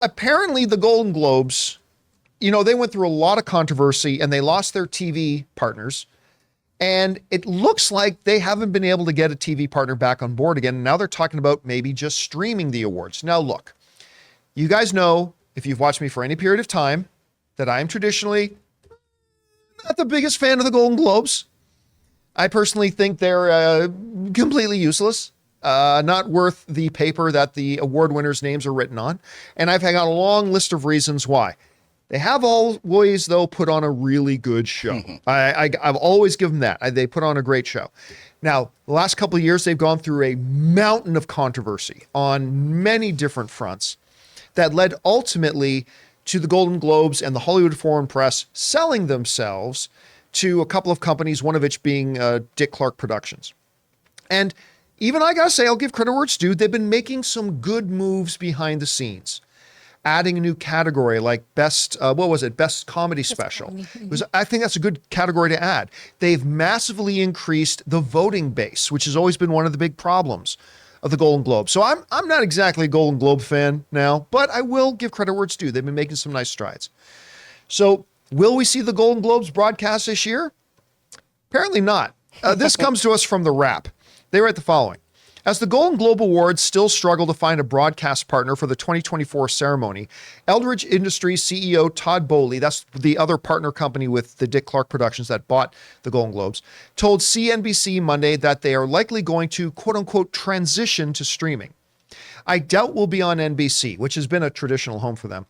apparently the Golden Globes, they went through a lot of controversy and they lost their TV partners. And it looks like they haven't been able to get a TV partner back on board again. And now they're talking about maybe just streaming the awards. Now, look, you guys know, if you've watched me for any period of time, that I am traditionally not the biggest fan of the Golden Globes. I personally think they're completely useless, not worth the paper that the award winners' names are written on. And I've got a long list of reasons why. They have always, though, put on a really good show. I've always given them that. They put on a great show. Now, the last couple of years, they've gone through a mountain of controversy on many different fronts that led ultimately to the Golden Globes and the Hollywood Foreign Press selling themselves to a couple of companies, one of which being Dick Clark Productions. And even I gotta say, I'll give credit where it's due, they've been making some good moves behind the scenes. Adding a new category like best comedy special. I think that's a good category to add. They've massively increased the voting base, which has always been one of the big problems of the Golden Globe. So I'm not exactly a Golden Globe fan now, but I will give credit where it's due. They've been making some nice strides. So will we see the Golden Globes broadcast this year? Apparently not. This comes to us from The Wrap. They write the following. As the Golden Globe Awards still struggle to find a broadcast partner for the 2024 ceremony, Eldridge Industries CEO Todd Boehly, that's the other partner company with the Dick Clark Productions that bought the Golden Globes, told CNBC Monday that they are likely going to, quote unquote, transition to streaming. I doubt we'll be on NBC, which has been a traditional home for them.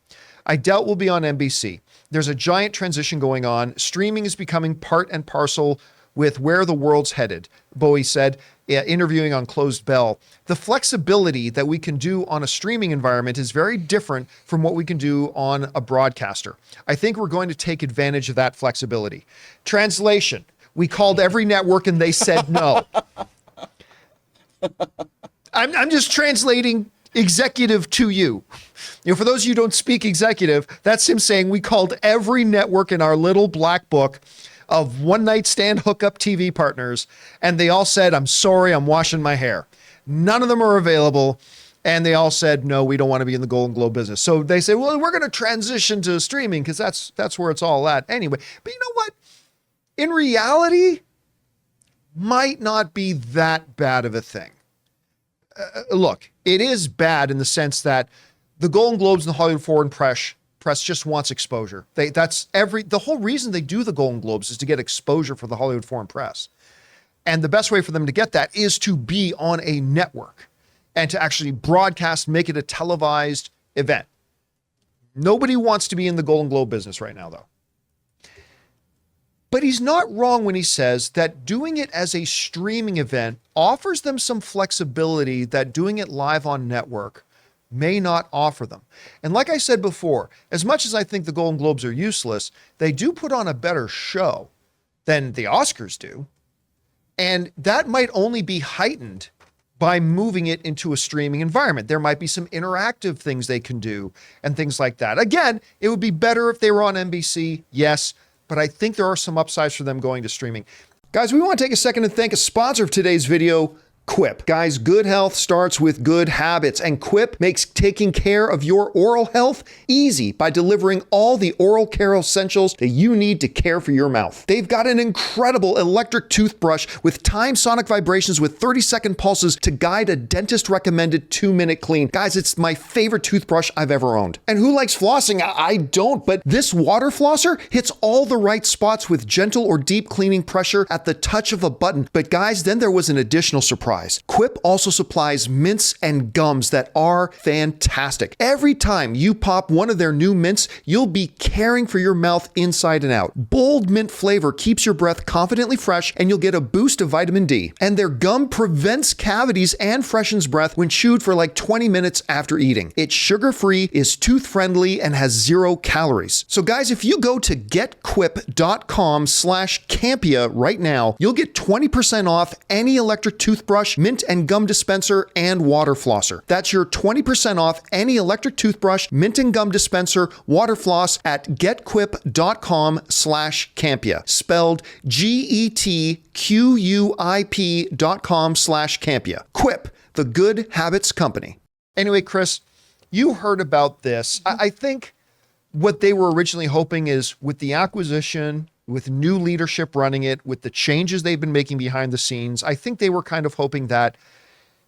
I doubt we'll be on NBC. There's a giant transition going on. Streaming is becoming part and parcel with where the world's headed, Bowie said, interviewing on Closed Bell. The flexibility that we can do on a streaming environment is very different from what we can do on a broadcaster. I think we're going to take advantage of that flexibility. Translation, we called every network and they said no. I'm just translating executive to you. For those of you who don't speak executive, that's him saying we called every network in our little black book of one-night stand hookup TV partners, and they all said, I'm sorry, I'm washing my hair. None of them are available, and they all said, no, we don't want to be in the Golden Globe business. So they say, well, we're going to transition to streaming because that's where it's all at anyway. But you know what? In reality, might not be that bad of a thing. Look, it is bad in the sense that the Golden Globes and the Hollywood Foreign Press just wants exposure. The whole reason they do the Golden Globes is to get exposure for the Hollywood Foreign Press. And the best way for them to get that is to be on a network and to actually broadcast, make it a televised event. Nobody wants to be in the Golden Globe business right now, though. But he's not wrong when he says that doing it as a streaming event offers them some flexibility that doing it live on network may not offer them. And like I said before, as much as I think the Golden Globes are useless, they do put on a better show than the Oscars do. And that might only be heightened by moving it into a streaming environment. There might be some interactive things they can do and things like that. Again, it would be better if they were on NBC, yes, but I think there are some upsides for them going to streaming. Guys, we want to take a second to thank a sponsor of today's video, Quip. Guys, good health starts with good habits, and Quip makes taking care of your oral health easy by delivering all the oral care essentials that you need to care for your mouth. They've got an incredible electric toothbrush with timed sonic vibrations with 30-second pulses to guide a dentist-recommended 2-minute clean. Guys, it's my favorite toothbrush I've ever owned. And who likes flossing? I don't, but this water flosser hits all the right spots with gentle or deep cleaning pressure at the touch of a button. But guys, then there was an additional surprise. Quip also supplies mints and gums that are fantastic. Every time you pop one of their new mints, you'll be caring for your mouth inside and out. Bold mint flavor keeps your breath confidently fresh, and you'll get a boost of vitamin D. And their gum prevents cavities and freshens breath when chewed for like 20 minutes after eating. It's sugar-free, is tooth-friendly, and has 0 calories. So guys, if you go to getquip.com/Campea right now, you'll get 20% off any electric toothbrush, mint and gum dispenser, and water flosser. That's your 20% off any electric toothbrush, mint and gum dispenser, water floss at getquip.com/Campea, spelled GETQUIP.com/Campea. Quip, the good habits company. Anyway, Chris, you heard about this. I think what they were originally hoping is with the acquisition, with new leadership running it, with the changes they've been making behind the scenes, I think they were kind of hoping that,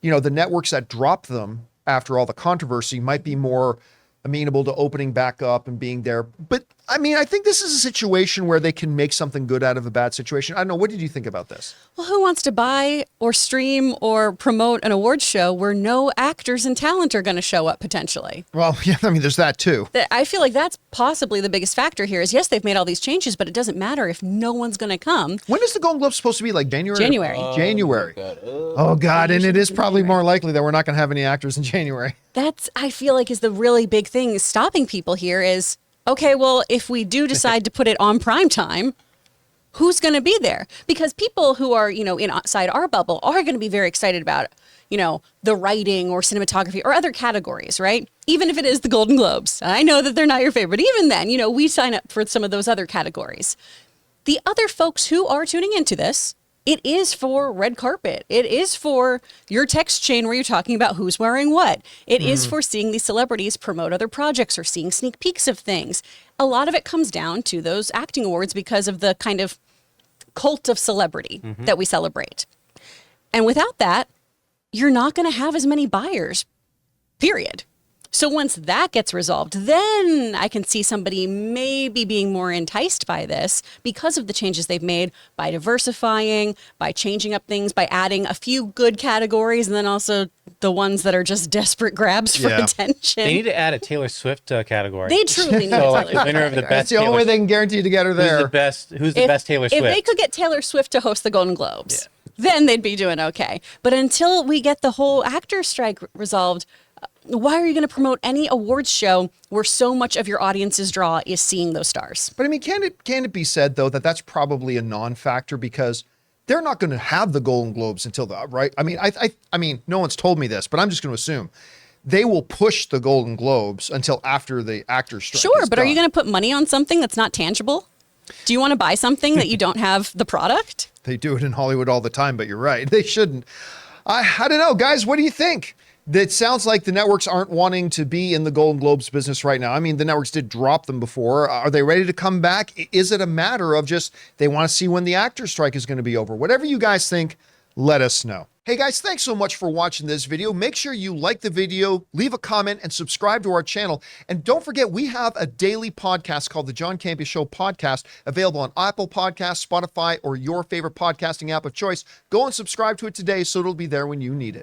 the networks that dropped them after all the controversy might be more amenable to opening back up and being there. But I mean, I think this is a situation where they can make something good out of a bad situation. I don't know. What did you think about this? Well, who wants to buy or stream or promote an awards show where no actors and talent are going to show up potentially? Well, yeah, I mean, there's that too. I feel like that's possibly the biggest factor here is, yes, they've made all these changes, but it doesn't matter if no one's going to come. When is the Golden Globe supposed to be? Like January? January. January. Oh, God. And it is probably more likely that we're not going to have any actors in January. That's, I feel like, is the really big thing stopping people here is, okay, well, if we do decide to put it on prime time, who's going to be there? Because people who are, inside our bubble are going to be very excited about, the writing or cinematography or other categories, right? Even if it is the Golden Globes. I know that they're not your favorite. Even then, we sign up for some of those other categories. The other folks who are tuning into this, it is for red carpet. It is for your text chain where you're talking about who's wearing what. It is for seeing these celebrities promote other projects or seeing sneak peeks of things. A lot of it comes down to those acting awards because of the kind of cult of celebrity that we celebrate. And without that, you're not going to have as many buyers, period. So once that gets resolved, then I can see somebody maybe being more enticed by this because of the changes they've made by diversifying, by changing up things, by adding a few good categories, and then also the ones that are just desperate grabs for attention. They need to add a Taylor Swift category. They truly need So, a like, Taylor the winner of the Swift best That's the only way they can guarantee to get her there. Who's the best Taylor Swift? If they could get Taylor Swift to host the Golden Globes, then they'd be doing okay. But until we get the whole actor strike resolved, why are you going to promote any awards show where so much of your audience's draw is seeing those stars? But I mean, can it be said, though, that that's probably a non-factor because they're not going to have the Golden Globes until right? I mean, no one's told me this, but I'm just going to assume they will push the Golden Globes until after the actors strike. Sure, but are you going to put money on something that's not tangible? Do you want to buy something that you don't have the product? They do it in Hollywood all the time, but you're right. They shouldn't. I don't know, guys. What do you think? That sounds like the networks aren't wanting to be in the Golden Globes business right now. I mean, the networks did drop them before. Are they ready to come back? Is it a matter of just they want to see when the actors strike is going to be over? Whatever you guys think, let us know. Hey guys, thanks so much for watching this video. Make sure you like the video, leave a comment, and subscribe to our channel. And don't forget, we have a daily podcast called the John Campea Show podcast, available on Apple Podcasts, Spotify, or your favorite podcasting app of choice. Go and subscribe to it today so it'll be there when you need it.